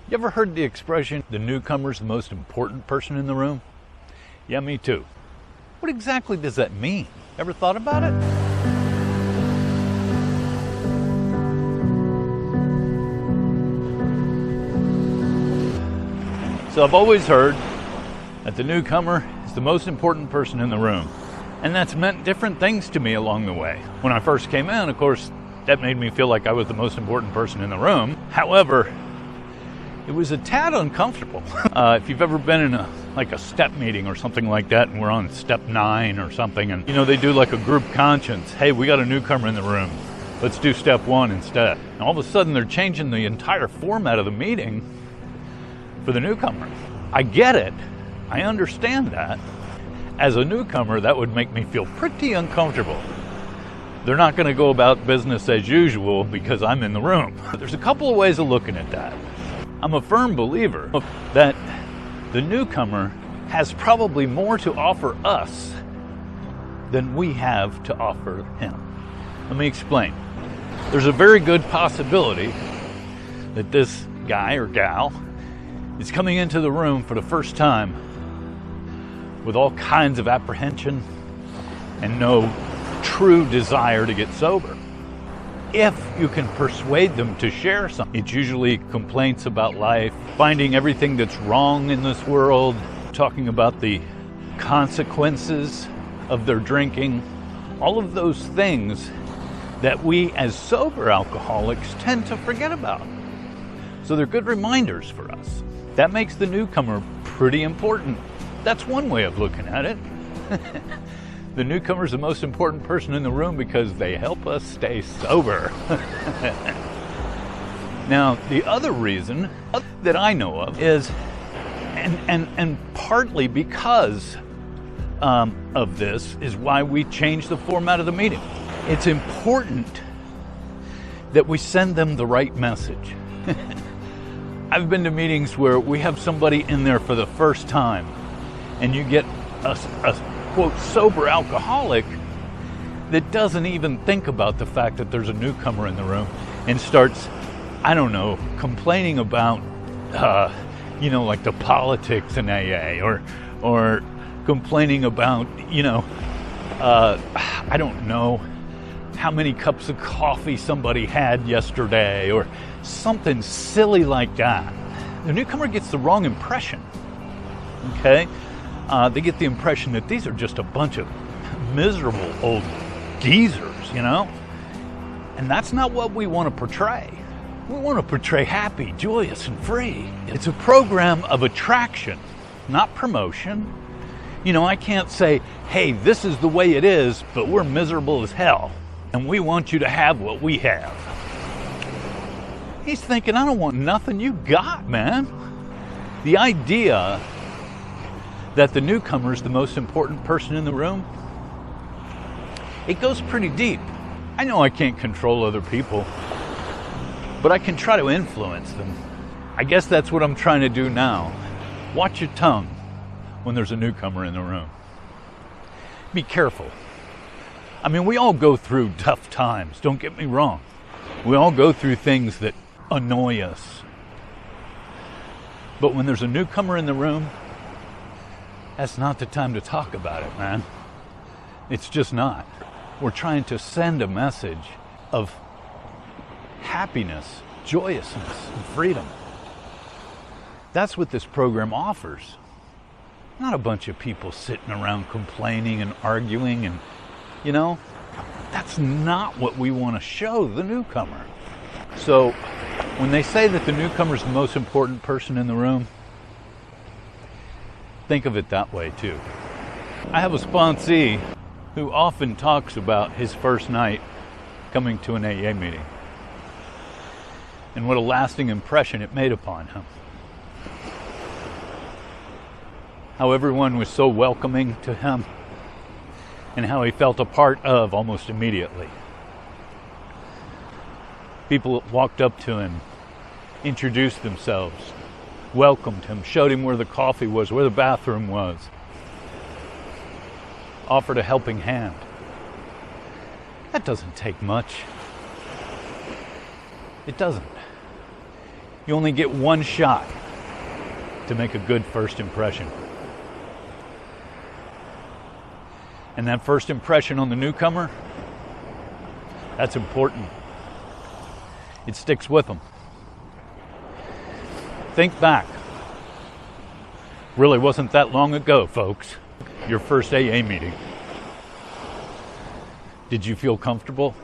You ever heard the expression, the newcomer's the most important person in the room? Yeah, me too. What exactly does that mean? Ever thought about it? So I've always heard that the newcomer is the most important person in the room. And that's meant different things to me along the way. When I first came in, of course, that made me feel like I was the most important person in the room. However, it was a tad uncomfortable. If you've ever been in a step meeting or something like that, and we're on step 9 or something, and they do like a group conscience. Hey, we got a newcomer in the room. Let's do step 1 instead. And all of a sudden, they're changing the entire format of the meeting for the newcomer. I get it. I understand that. As a newcomer, that would make me feel pretty uncomfortable. They're not going to go about business as usual because I'm in the room. There's a couple of ways of looking at that. I'm a firm believer that the newcomer has probably more to offer us than we have to offer him. Let me explain. There's a very good possibility that this guy or gal is coming into the room for the first time with all kinds of apprehension and no true desire to get sober. If you can persuade them to share something, it's usually complaints about life, finding everything that's wrong in this world, talking about the consequences of their drinking, all of those things that we as sober alcoholics tend to forget about. So they're good reminders for us. That makes the newcomer pretty important. That's one way of looking at it. The newcomer is the most important person in the room because they help us stay sober. Now, the other reason that I know of is, and partly because of this, is why we changed the format of the meeting. It's important that we send them the right message. I've been to meetings where we have somebody in there for the first time, and you get a quote, sober alcoholic that doesn't even think about the fact that there's a newcomer in the room and starts, I don't know, complaining about, like the politics in AA or complaining about, I don't know, how many cups of coffee somebody had yesterday or something silly like that. The newcomer gets the wrong impression, okay? They get the impression that these are just a bunch of miserable old geezers, And that's not what we want to portray. We want to portray happy, joyous, and free. It's a program of attraction, not promotion. I can't say, hey, this is the way it is, but we're miserable as hell, and we want you to have what we have. He's thinking, I don't want nothing you got, man. The idea that the newcomer is the most important person in the room, it goes pretty deep. I know I can't control other people, but I can try to influence them. I guess that's what I'm trying to do now. Watch your tongue when there's a newcomer in the room. Be careful. I mean, we all go through tough times, don't get me wrong. We all go through things that annoy us. But when there's a newcomer in the room, that's not the time to talk about it, man. It's just not. We're trying to send a message of happiness, joyousness, and freedom. That's what this program offers. Not a bunch of people sitting around complaining and arguing and, that's not what we want to show the newcomer. So when they say that the newcomer is the most important person in the room, think of it that way too. I have a sponsee who often talks about his first night coming to an AA meeting and what a lasting impression it made upon him. How everyone was so welcoming to him and how he felt a part of almost immediately. People walked up to him, introduced themselves, welcomed him, showed him where the coffee was, where the bathroom was, offered a helping hand. That doesn't take much. It doesn't. You only get one shot to make a good first impression. And that first impression on the newcomer, that's important. It sticks with them. Think back. Really wasn't that long ago, folks. Your first AA meeting. Did you feel comfortable?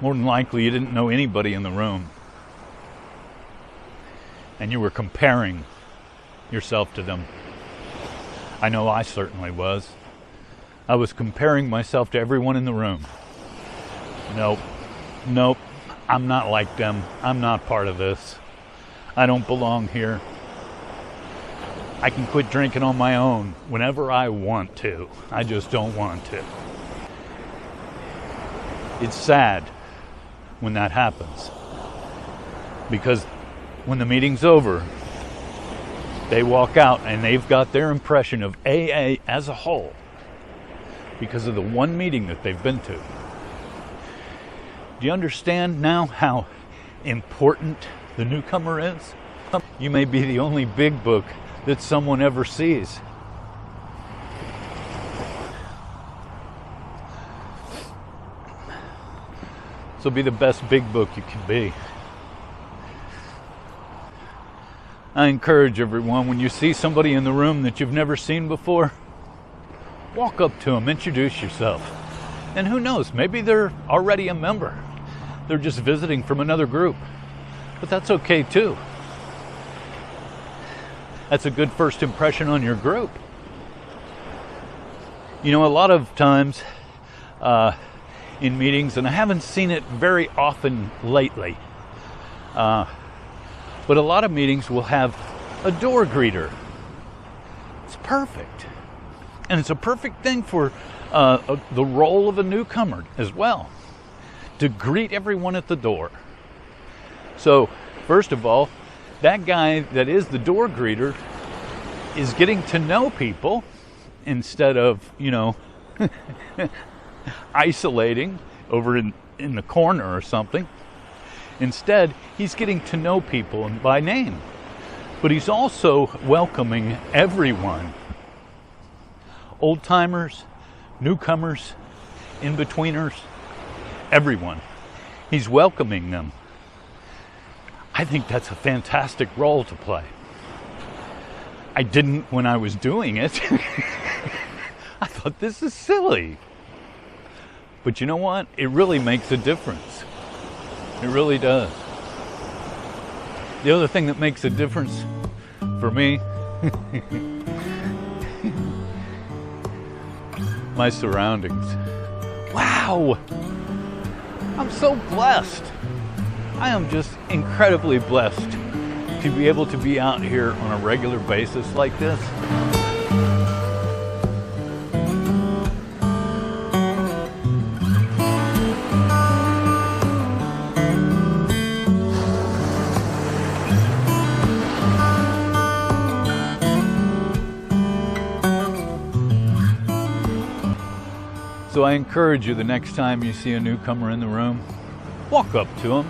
More than likely, you didn't know anybody in the room. And you were comparing yourself to them. I know I certainly was. I was comparing myself to everyone in the room. Nope, I'm not like them. I'm not part of this. I don't belong here. I can quit drinking on my own whenever I want to. I just don't want to. It's sad when that happens, because when the meeting's over, they walk out and they've got their impression of AA as a whole because of the one meeting that they've been to. Do you understand now how important the newcomer is? You may be the only big book that someone ever sees. So be the best big book you can be. I encourage everyone, when you see somebody in the room that you've never seen before, walk up to them, introduce yourself. And who knows, maybe they're already a member. They're just visiting from another group. But that's okay too. That's a good first impression on your group. You know, a lot of times in meetings, and I haven't seen it very often lately, but a lot of meetings will have a door greeter. It's perfect. And it's a perfect thing for the role of a newcomer as well, to greet everyone at the door. So, first of all, that guy that is the door greeter is getting to know people instead of, isolating over in the corner or something. Instead, he's getting to know people and by name. But he's also welcoming everyone. Old-timers, newcomers, in-betweeners, everyone. He's welcoming them. I think that's a fantastic role to play. I didn't when I was doing it. I thought, this is silly. But you know what? It really makes a difference. It really does. The other thing that makes a difference for me, my surroundings. Wow! I'm so blessed. I am just incredibly blessed to be able to be out here on a regular basis like this. So I encourage you, the next time you see a newcomer in the room, walk up to him.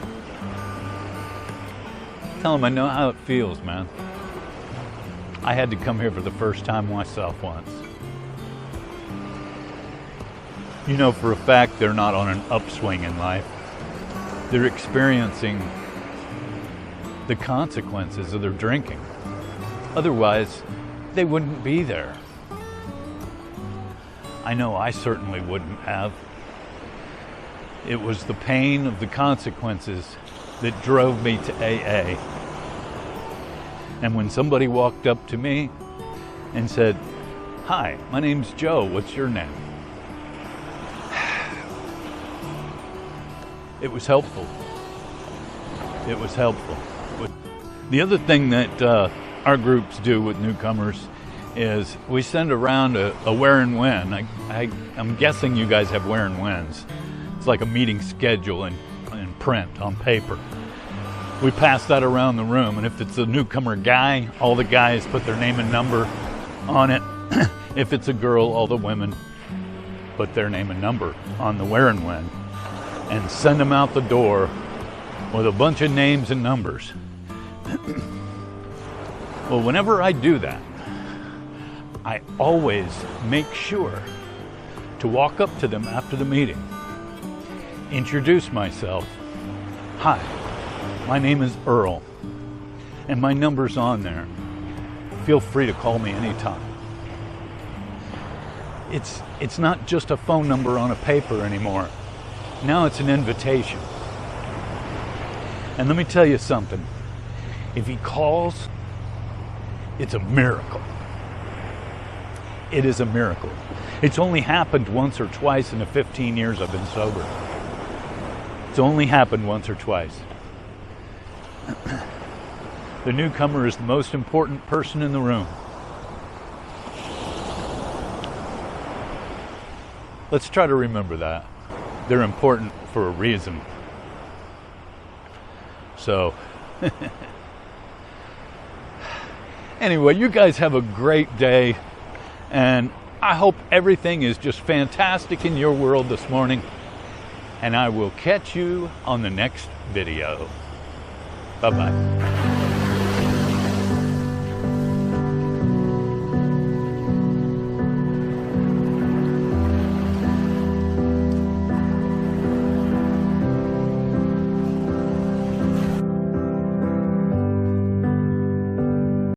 Tell him, I know how it feels, man. I had to come here for the first time myself once. You know for a fact they're not on an upswing in life. They're experiencing the consequences of their drinking. Otherwise, they wouldn't be there. I know I certainly wouldn't have. It was the pain of the consequences that drove me to AA. And when somebody walked up to me and said, "Hi, my name's Joe, what's your name?" It was helpful. It was helpful. The other thing that our groups do with newcomers is we send around a where and when. I'm guessing you guys have where and whens. It's like a meeting schedule in print, on paper. We pass that around the room, and if it's a newcomer guy, all the guys put their name and number on it. If it's a girl, all the women put their name and number on the where and when, and send them out the door with a bunch of names and numbers. Well, whenever I do that, I always make sure to walk up to them after the meeting, introduce myself. Hi, my name is Earl, and my number's on there. Feel free to call me anytime. It's not just a phone number on a paper anymore. Now it's an invitation. And let me tell you something. If he calls, it's a miracle. It is a miracle. It's only happened once or twice in the 15 years I've been sober. It's only happened once or twice. The newcomer is the most important person in the room. Let's try to remember that. They're important for a reason. So, anyway, you guys have a great day, and I hope everything is just fantastic in your world this morning, and I will catch you on the next video. Bye-bye.